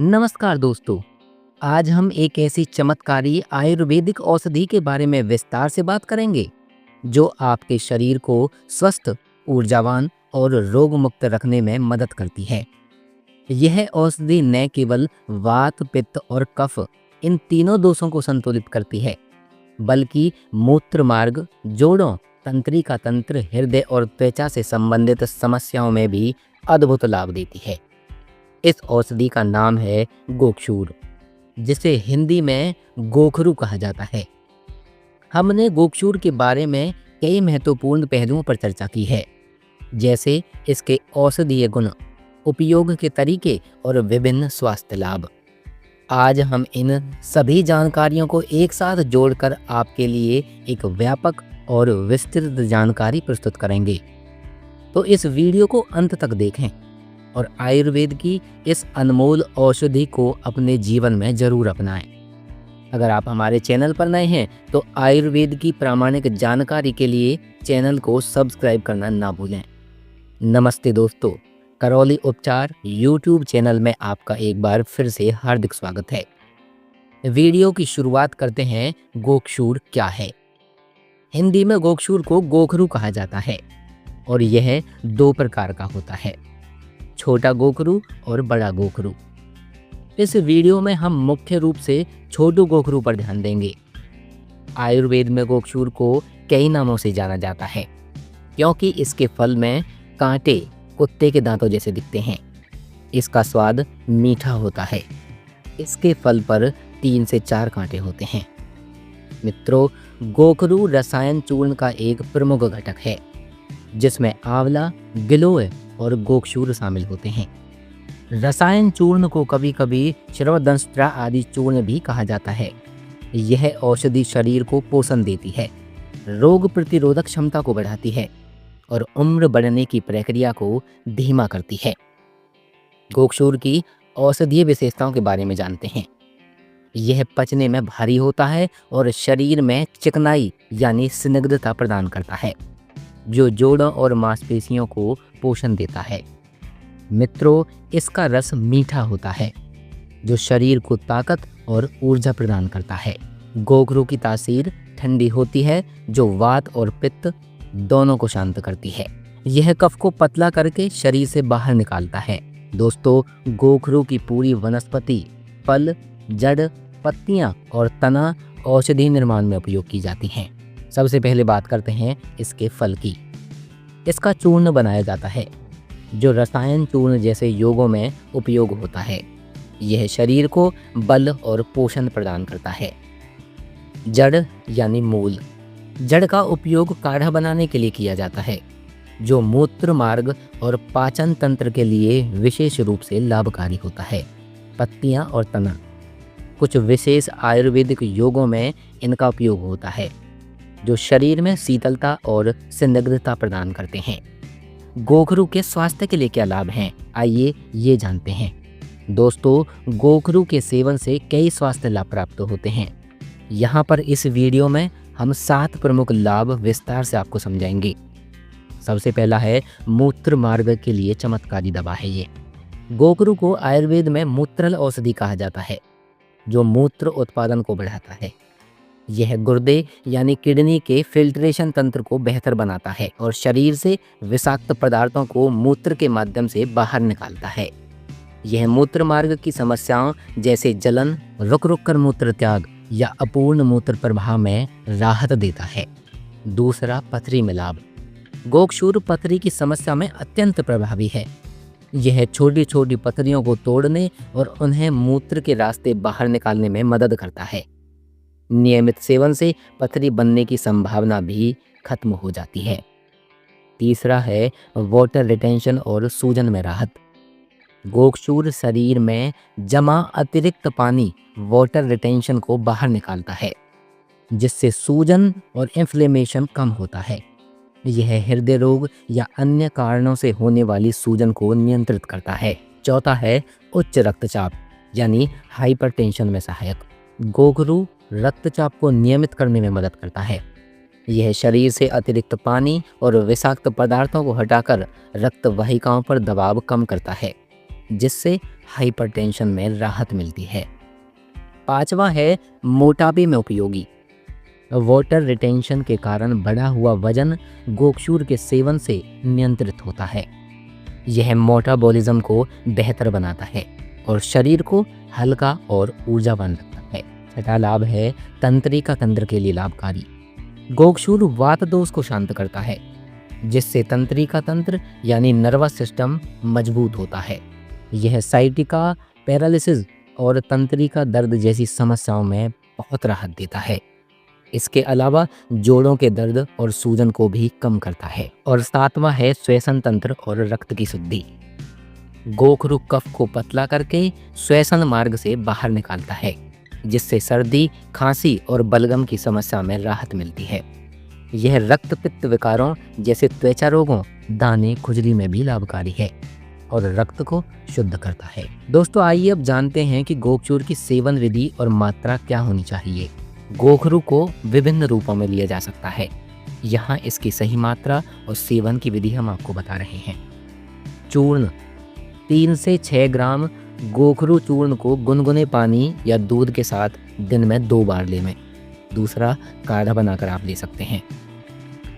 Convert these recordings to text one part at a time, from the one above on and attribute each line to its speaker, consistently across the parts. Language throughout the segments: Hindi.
Speaker 1: नमस्कार दोस्तों। आज हम एक ऐसी चमत्कारी आयुर्वेदिक औषधि के बारे में विस्तार से बात करेंगे जो आपके शरीर को स्वस्थ, ऊर्जावान और रोग मुक्त रखने में मदद करती है। यह औषधि न केवल वात, पित्त और कफ इन तीनों दोषों को संतुलित करती है, बल्कि मूत्र मार्ग, जोड़ों, तंत्रिका तंत्र, हृदय और त्वचा से संबंधित समस्याओं में भी अद्भुत लाभ देती है। इस औषधि का नाम है गोक्षूर, जिसे हिंदी में गोखरू कहा जाता है। हमने गोक्षूर के बारे में कई महत्वपूर्ण पहलुओं पर चर्चा की है, जैसे इसके औषधीय गुण, उपयोग के तरीके और विभिन्न स्वास्थ्य लाभ। आज हम इन सभी जानकारियों को एक साथ जोड़कर आपके लिए एक व्यापक और विस्तृत जानकारी प्रस्तुत करेंगे। तो इस वीडियो को अंत तक देखें और आयुर्वेद की इस अनमोल औषधि को अपने जीवन में जरूर अपनाएं। अगर आप हमारे चैनल पर नए हैं तो आयुर्वेद की प्रामाणिक जानकारी के लिए चैनल को सब्सक्राइब करना ना भूलें। नमस्ते दोस्तों, करौली उपचार यूट्यूब चैनल में आपका एक बार फिर से हार्दिक स्वागत है। वीडियो की शुरुआत करते हैं। गोक्षूर क्या है? हिंदी में गोक्षूर को गोखरू कहा जाता है और यह दो प्रकार का होता है, छोटा गोखरू और बड़ा गोखरू। इस वीडियो में हम मुख्य रूप से छोटू गोखरू पर ध्यान देंगे। आयुर्वेद में गोक्षूर को कई नामों से जाना जाता है, क्योंकि इसके फल में कांटे कुत्ते के दांतों जैसे दिखते हैं। इसका स्वाद मीठा होता है। इसके फल पर 3 से 4 कांटे होते हैं। मित्रों, गोखरू रसायन चूर्ण का एक प्रमुख घटक है, जिसमें आंवला, गिलोय और गोक्षूर शामिल होते हैं। रसायन चूर्ण को कभी कभी श्रवदंष्ट्रा आदि चूर्ण भी कहा जाता है। यह औषधि शरीर को पोषण देती है, रोग प्रतिरोधक क्षमता को बढ़ाती है और उम्र बढ़ने की प्रक्रिया को धीमा करती है। गोक्षूर की औषधीय विशेषताओं के बारे में जानते हैं। यह पचने में भारी होता है और शरीर में चिकनाई यानी स्निग्धता प्रदान करता है, जो जोड़ों और मांसपेशियों को पोषण देता है। मित्रों, इसका रस मीठा होता है, जो शरीर को ताकत और ऊर्जा प्रदान करता है। गोखरू की तासीर ठंडी होती है, जो वात और पित्त दोनों को शांत करती है। यह कफ को पतला करके शरीर से बाहर निकालता है। दोस्तों, गोखरू की पूरी वनस्पति, फल, जड़, पत्तियां और तना औषधि निर्माण में उपयोग की जाती हैं। सबसे पहले बात करते हैं इसके फल की। इसका चूर्ण बनाया जाता है, जो रसायन चूर्ण जैसे योगों में उपयोग होता है। यह शरीर को बल और पोषण प्रदान करता है। जड़ यानी मूल, जड़ का उपयोग काढ़ा बनाने के लिए किया जाता है, जो मूत्र मार्ग और पाचन तंत्र के लिए विशेष रूप से लाभकारी होता है। पत्तियां और तना, कुछ विशेष आयुर्वेदिक योगों में इनका उपयोग होता है, जो शरीर में शीतलता और स्निग्धता प्रदान करते हैं। गोखरू के स्वास्थ्य के लिए क्या लाभ हैं? आइए ये जानते हैं। दोस्तों, गोखरू के सेवन से कई स्वास्थ्य लाभ प्राप्त होते हैं। यहाँ पर इस वीडियो में हम 7 प्रमुख लाभ विस्तार से आपको समझाएंगे। सबसे पहला है मूत्र मार्ग के लिए चमत्कारी दवा है ये। गोखरू को आयुर्वेद में मूत्रल औषधि कहा जाता है, जो मूत्र उत्पादन को बढ़ाता है। यह गुर्दे यानी किडनी के फिल्ट्रेशन तंत्र को बेहतर बनाता है और शरीर से विषाक्त पदार्थों को मूत्र के माध्यम से बाहर निकालता है। यह मूत्र मार्ग की समस्याओं जैसे जलन, रुक रुक कर मूत्र त्याग या अपूर्ण मूत्र प्रवाह में राहत देता है। दूसरा, पथरी में लाभ। गोक्षूर पथरी की समस्या में अत्यंत प्रभावी है। यह छोटी छोटी पथरियों को तोड़ने और उन्हें मूत्र के रास्ते बाहर निकालने में मदद करता है। नियमित सेवन से पथरी बनने की संभावना भी खत्म हो जाती है। तीसरा है वाटर रिटेंशन और सूजन में राहत। गोक्षूर शरीर में जमा अतिरिक्त पानी, वाटर रिटेंशन को बाहर निकालता है, जिससे सूजन और इन्फ्लेमेशन कम होता है। यह हृदय रोग या अन्य कारणों से होने वाली सूजन को नियंत्रित करता है। चौथा है उच्च रक्तचाप यानी हाइपरटेंशन में सहायक। गोखरू रक्तचाप को नियमित करने में मदद करता है। यह शरीर से अतिरिक्त पानी और विषाक्त पदार्थों को हटाकर रक्त वाहिकाओं पर दबाव कम करता है। जिससे हाइपरटेंशन में राहत मिलती है। पांचवा है मोटापे में उपयोगी। वाटर रिटेंशन के कारण बढ़ा हुआ वजन गोक्षूर के सेवन से नियंत्रित होता है। यह मेटाबॉलिज्म को बेहतर बनाता है और शरीर को हल्का और ऊर्जावान रखता है। छठा लाभ है तंत्रिका तंत्र के लिए लाभकारी। गोक्षूर वात दोष को शांत करता है, जिससे तंत्रिका तंत्र यानी नर्वस सिस्टम मजबूत होता है। यह साइटिका, पैरालिसिस और तंत्रिका दर्द जैसी समस्याओं में बहुत राहत देता है। इसके अलावा जोड़ों के दर्द और सूजन को भी कम करता है। और सातवां है श्वसन तंत्र और रक्त की शुद्धि। गोखरू कफ को पतला करके श्वसन मार्ग से बाहर निकालता है, जिससे सर्दी, खांसी और बलगम की समस्या में राहत मिलती है। यह रक्त पित्त विकारों जैसे त्वचा रोगों, दाने, खुजली में भी लाभकारी है और रक्त को शुद्ध करता है। दोस्तों, आइए अब जानते हैं कि गोक्षूर की सेवन विधि और मात्रा क्या होनी चाहिए। गोखरू को विभिन्न रूपों में लिया जा सकता है। यहाँ इसकी सही मात्रा और सेवन की विधि हम आपको बता रहे हैं। चूर्ण 3 से 6 ग्राम गोखरू चूर्ण को गुनगुने पानी या दूध के साथ दिन में 2 बार लें। दूसरा, काढ़ा बनाकर आप ले सकते हैं।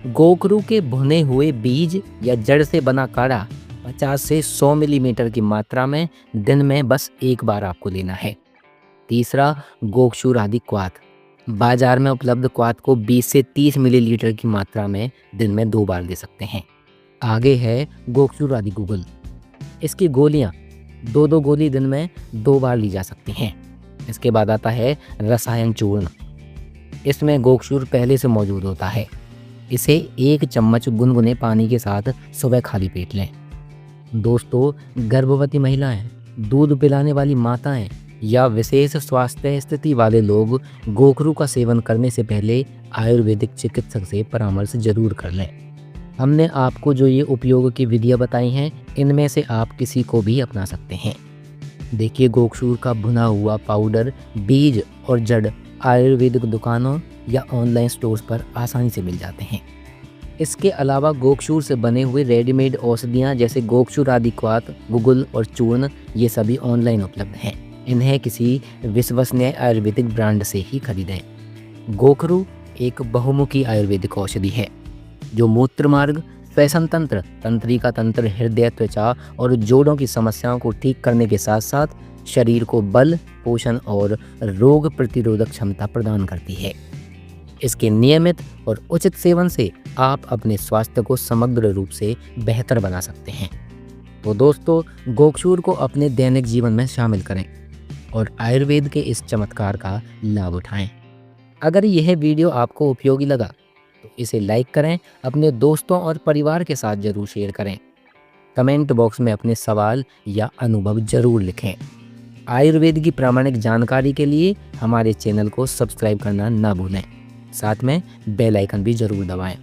Speaker 1: गोखरू के भुने हुए बीज या जड़ से बना काढ़ा 50 से 100 मिलीमीटर की मात्रा में दिन में बस 1 बार आपको लेना है। तीसरा, गोक्षूर आदि क्वाथ। बाजार में उपलब्ध क्वाथ को 20 से 30 मिलीलीटर की मात्रा में दिन में 2 बार ले सकते हैं। आगे है गोक्षूर आदि गुगुल। इसकी गोलियां 2-2 गोली दिन में 2 बार ली जा सकती हैं। इसके बाद आता है रसायन चूर्ण। इसमें गोक्षूर पहले से मौजूद होता है। इसे 1 चम्मच गुनगुने पानी के साथ सुबह खाली पेट लें। दोस्तों, गर्भवती महिलाएं, दूध पिलाने वाली माताएं या विशेष स्वास्थ्य स्थिति वाले लोग गोखरू का सेवन करने से पहले आयुर्वेदिक चिकित्सक से परामर्श जरूर कर लें। हमने आपको जो ये उपयोग की विधियां बताई हैं, इनमें से आप किसी को भी अपना सकते हैं। देखिए, गोक्षूर का भुना हुआ पाउडर, बीज और जड़ आयुर्वेदिक दुकानों या ऑनलाइन स्टोर्स पर आसानी से मिल जाते हैं। इसके अलावा गोक्षूर से बने हुए रेडीमेड औषधियाँ जैसे गोक्षूर आदि क्वाथ, गुगुल और चूर्ण, ये सभी ऑनलाइन उपलब्ध हैं। इन्हें किसी विश्वसनीय आयुर्वेदिक ब्रांड से ही खरीदें। गोखरू एक बहुमुखी आयुर्वेदिक औषधि है जो मूत्र मार्ग, श्वसन तंत्र, तंत्रिका तंत्र, हृदय, त्वचा और जोड़ों की समस्याओं को ठीक करने के साथ साथ शरीर को बल, पोषण और रोग प्रतिरोधक क्षमता प्रदान करती है। इसके नियमित और उचित सेवन से आप अपने स्वास्थ्य को समग्र रूप से बेहतर बना सकते हैं। तो दोस्तों, गोक्षूर को अपने दैनिक जीवन में शामिल करें और आयुर्वेद के इस चमत्कार का लाभ उठाएं। अगर यह वीडियो आपको उपयोगी लगा तो इसे लाइक करें, अपने दोस्तों और परिवार के साथ जरूर शेयर करें। कमेंट बॉक्स में अपने सवाल या अनुभव जरूर लिखें। आयुर्वेद की प्रामाणिक जानकारी के लिए हमारे चैनल को सब्सक्राइब करना ना भूलें। साथ में बेल आइकन भी जरूर दबाएं।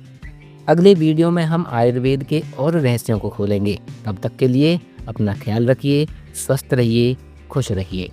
Speaker 1: अगले वीडियो में हम आयुर्वेद के और रहस्यों को खोलेंगे। तब तक के लिए अपना ख्याल रखिए, स्वस्थ रहिए, खुश रहिए।